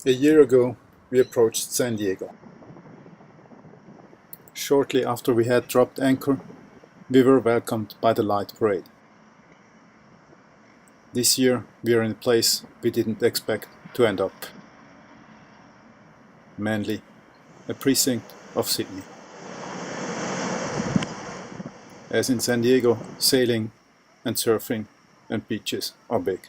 A year ago, we approached San Diego. Shortly after we had dropped anchor, we were welcomed by the light parade. This year, we are in a place we didn't expect to end up. Manly, a precinct of Sydney. As in San Diego, sailing and surfing and beaches are big.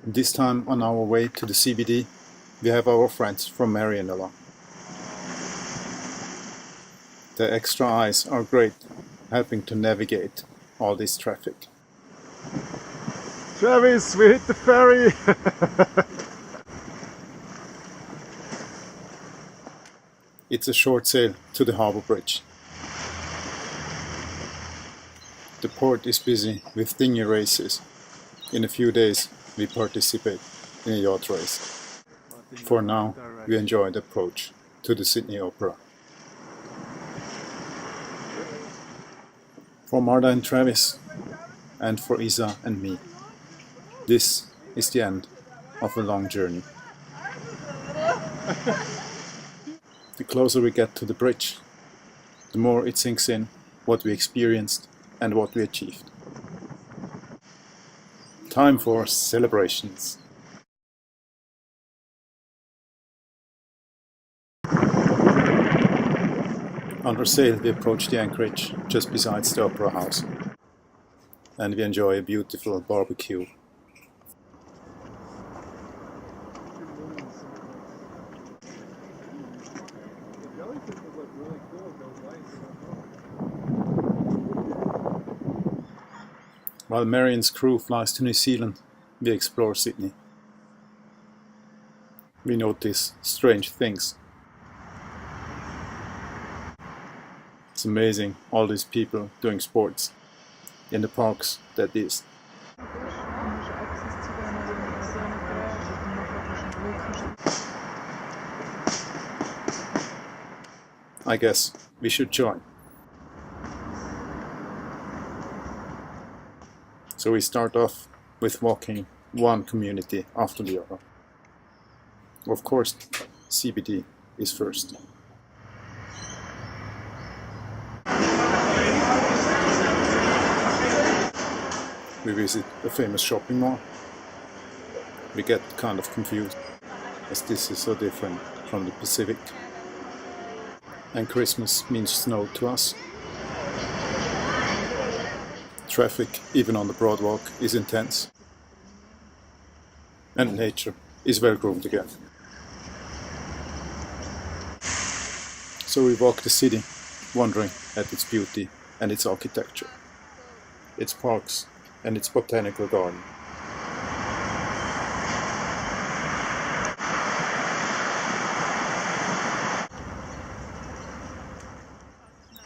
This time on our way to the CBD, we have our friends from Merrion along. The extra eyes are great, helping to navigate all this traffic. Travis, we hit the ferry! It's a short sail to the harbour bridge. The port is busy with dinghy races. In a few days, we participate in a yacht race. For now, we enjoy the approach to the Sydney Opera. For Marta and Travis, and for Isa and me, this is the end of a long journey. The closer we get to the bridge, the more it sinks in what we experienced and what we achieved. Time for celebrations. Under sail, we approach the anchorage just beside the Opera House, and we enjoy a beautiful barbecue. While Merrion's crew flies to New Zealand, we explore Sydney. We notice strange things. It's amazing, all these people doing sports. In the parks, that is. I guess we should join. So we start off with walking one community after the other. Of course, CBD is first. We visit a famous shopping mall. We get kind of confused, as this is so different from the Pacific. And Christmas means snow to us. Traffic, even on the Broadwalk, is intense. And nature is well groomed again. So we walk the city, wondering at its beauty and its architecture, its parks and its botanical garden.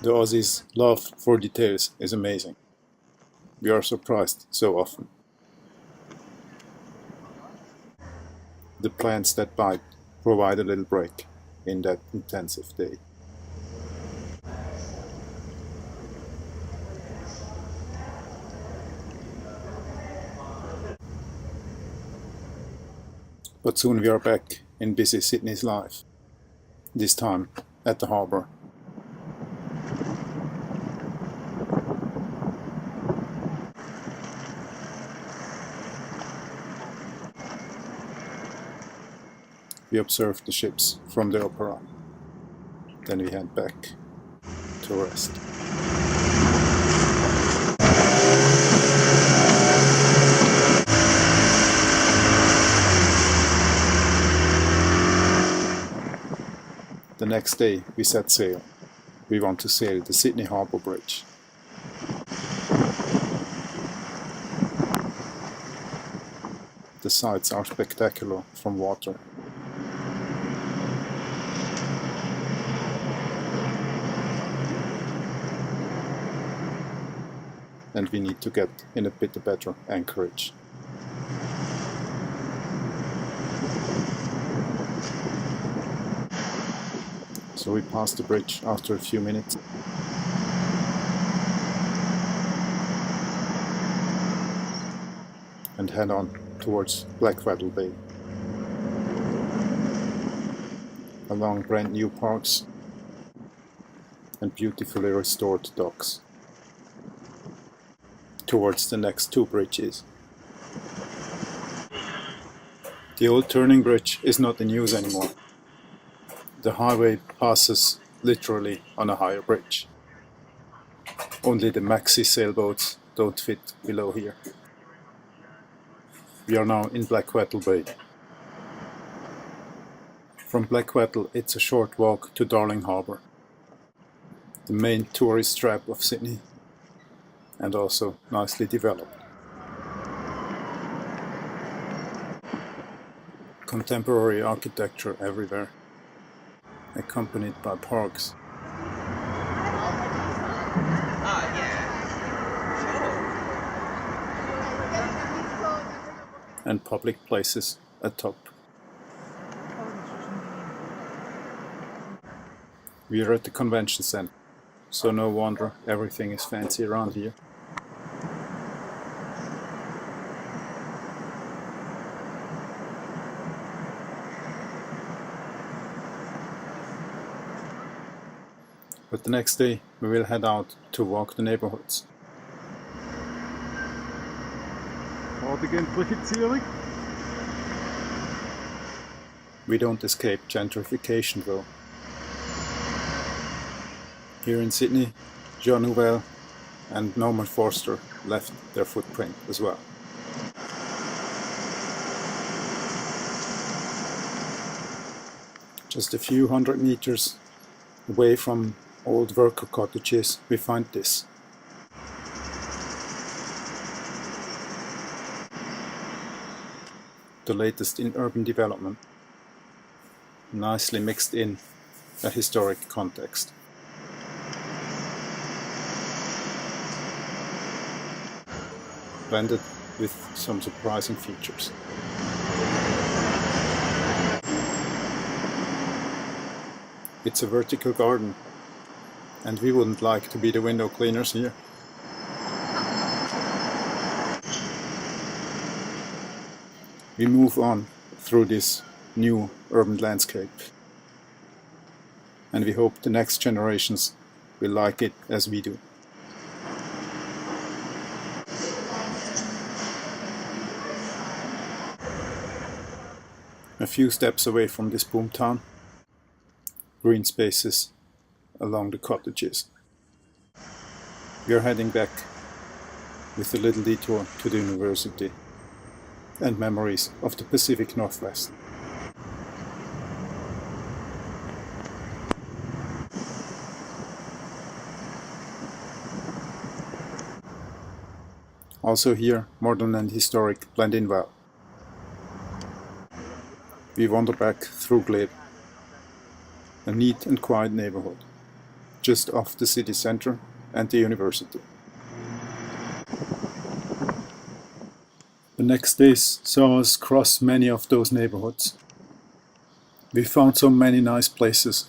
The Aussies' love for details is amazing. We are surprised so often. The plants that bite provide a little break in that intensive day. But soon we are back in busy Sydney's life, this time at the harbour. We observe the ships from the opera. Then we head back to rest. The next day we set sail. We want to sail the Sydney Harbour Bridge. The sights are spectacular from water. And we need to get in a bit better anchorage. So we pass the bridge after a few minutes. And head on towards Blackwater Bay. along brand new parks and beautifully restored docks towards the next two bridges. The old turning bridge is not in use anymore. The highway passes literally on a higher bridge. Only the maxi sailboats don't fit below here. We are now in Blackwattle Bay. From Blackwattle it's a short walk to Darling Harbour, the main tourist trap of Sydney, and also nicely developed. Contemporary architecture everywhere, accompanied by parks. And public places atop. We are at the convention centre, so no wonder everything is fancy around here. But the next day we will head out to walk the neighborhoods. Die Gentrifizierung. We don't escape gentrification though. Here in Sydney, Jean Nouvel and Norman Forster left their footprint as well. Just a few hundred meters away from old worker cottages we find this. The latest in urban development, nicely mixed in a historic context. Blended with some surprising features. It's a vertical garden, and we wouldn't like to be the window cleaners here. We move on through this new urban landscape, and we hope the next generations will like it as we do. A few steps away from this boomtown, green spaces along the cottages. We are heading back with a little detour to the university and memories of the Pacific Northwest. Also here, modern and historic blend in well. We wander back through Glebe, a neat and quiet neighborhood, just off the city center and the university. The next days saw us cross many of those neighborhoods. We found so many nice places,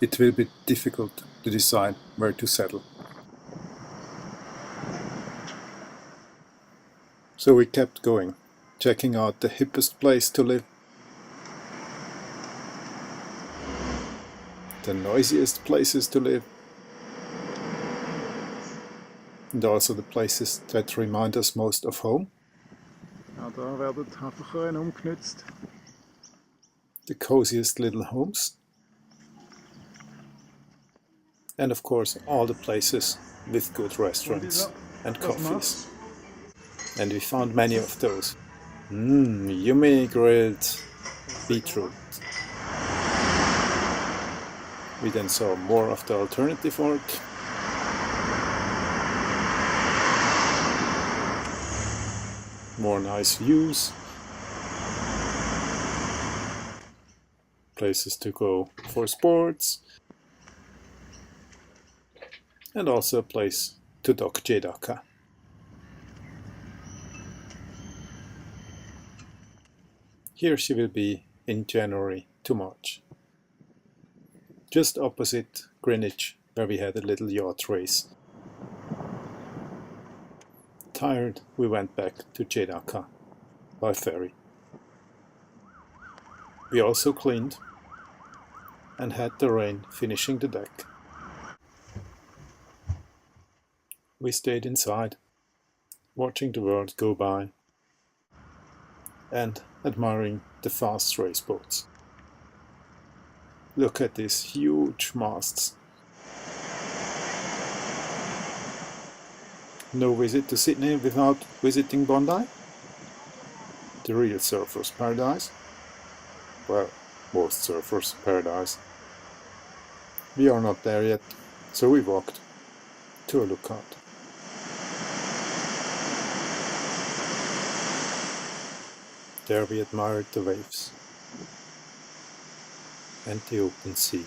it will be difficult to decide where to settle. So we kept going, checking out the hippest place to live, the noisiest places to live, and also the places that remind us most of home. Ja, da werden die Haferkörner umgenutzt. The coziest little homes, and of course all the places with good restaurants and coffees. And we found many of those. Yummy grilled beetroot. We then saw more of the alternative art. More nice views. Places to go for sports. And also a place to dock Jade Akka. Here she will be in January to March. Just opposite Greenwich, where we had a little yacht race. Tired, we went back to Jade Akka by ferry. We also cleaned, and had the rain finishing the deck. We stayed inside, watching the world go by and admiring the fast race boats. Look at these huge masts. No visit to Sydney without visiting Bondi? The real surfer's paradise? Well, most surfers' paradise. We are not there yet, so we walked to a lookout. There we admired the waves and the open sea.